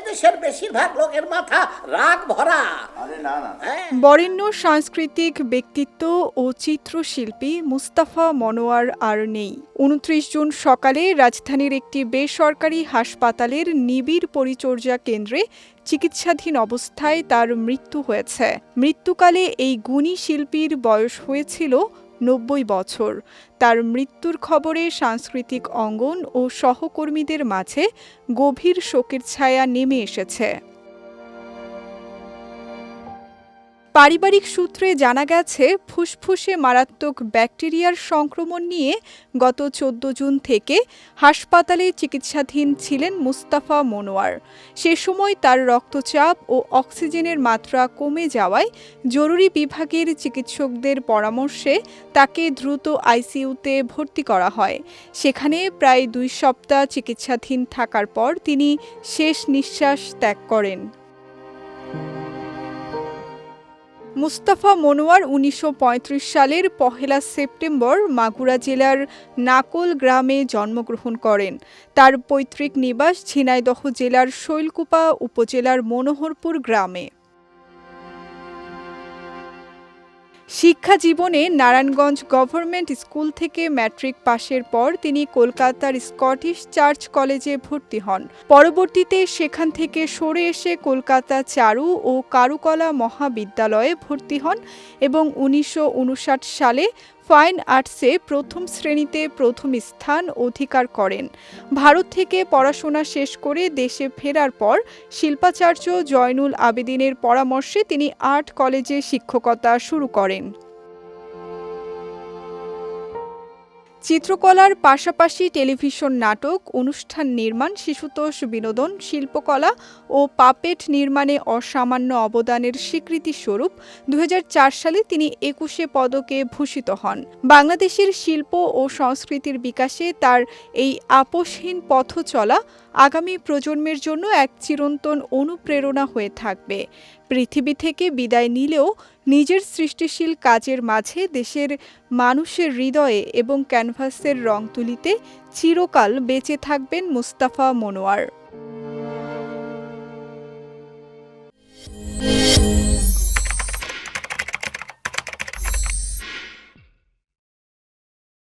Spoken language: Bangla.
দেশের বেশিরভাগ লোকের মাথা রাগ ভরা। বরেণ্য সাংস্কৃতিক ব্যক্তিত্ব ও চিত্রশিল্পী মুস্তাফা মনোয়ার আর নেই। ২৯ জুন সকালে রাজধানীর একটি বেসরকারি হাসপাতালের নিবিড় পরিচর্যা কেন্দ্রে চিকিৎসাধীন অবস্থায় তার মৃত্যু হয়েছে। মৃত্যুকালে এই গুণী শিল্পীর বয়স হয়েছিল ৯০ বছর। তার মৃত্যুর খবরে সাংস্কৃতিক অঙ্গন ও সহকর্মীদের মাঝে গভীর শোকের ছায়া নেমে এসেছে। পারিবারিক সূত্রে জানা গেছে, ফুসফুসে মারাত্মক ব্যাকটেরিয়ার সংক্রমণ নিয়ে গত ১৪ জুন থেকে হাসপাতালে চিকিৎসাধীন ছিলেন মুস্তাফা মনোয়ার। সে সময় তার রক্তচাপ ও অক্সিজেনের মাত্রা কমে যাওয়ায় জরুরি বিভাগের চিকিৎসকদের পরামর্শে তাকে দ্রুত আইসিইউতে ভর্তি করা হয়। সেখানে প্রায় ২ সপ্তাহ চিকিৎসাধীন থাকার পর তিনি শেষ নিঃশ্বাস ত্যাগ করেন। মুস্তাফা মনোয়ার ১৯৩৫ সালের ১ সেপ্টেম্বর মাগুরা জেলার নাকল গ্রামে জন্মগ্রহণ করেন। তার পৈতৃক নিবাস ঝিনাইদহ জেলার শৈলকুপা উপজেলার মনোহরপুর গ্রামে। শিক্ষা জীবনে নারায়ণগঞ্জ গভর্নমেন্ট স্কুল থেকে ম্যাট্রিক পাশের পর তিনি কলকাতার স্কটিশ চার্চ কলেজে ভর্তি হন। পরবর্তীতে সেখান থেকে সরে এসে কলকাতা চারু ও কারুকলা মহাবিদ্যালয়ে ভর্তি হন এবং ১৯৫৯ সালে ফাইন আর্টসে প্রথম শ্রেণীতে প্রথম স্থান অধিকার করেন। ভারত থেকে পড়াশোনা শেষ করে দেশে ফেরার পর শিল্পাচার্য জয়নুল আবেদিনের পরামর্শে তিনি আর্ট কলেজে শিক্ষকতা শুরু করেন। চিত্রকলার পাশাপাশি টেলিভিশন নাটক, অনুষ্ঠান নির্মাণ, শিশুতোষ বিনোদন, শিল্পকলা ও পাপেট নির্মাণে অসামান্য অবদানের স্বীকৃতিস্বরূপ ২০০৪ সালে তিনি ২১ পদকে ভূষিত হন। বাংলাদেশের শিল্প ও সংস্কৃতির বিকাশে তার এই আপোসহীন পথ চলা আগামী প্রজন্মের জন্য এক চিরন্তন অনুপ্রেরণা হয়ে থাকবে। পৃথিবী থেকে বিদায় নিলেও নিজের সৃষ্টিশীল কাজের মাঝে দেশের মানুষের হৃদয়ে এবং ক্যানভাসের রং তুলিতে চিরকাল বেঁচে থাকবেন মুস্তাফা মনোয়ার।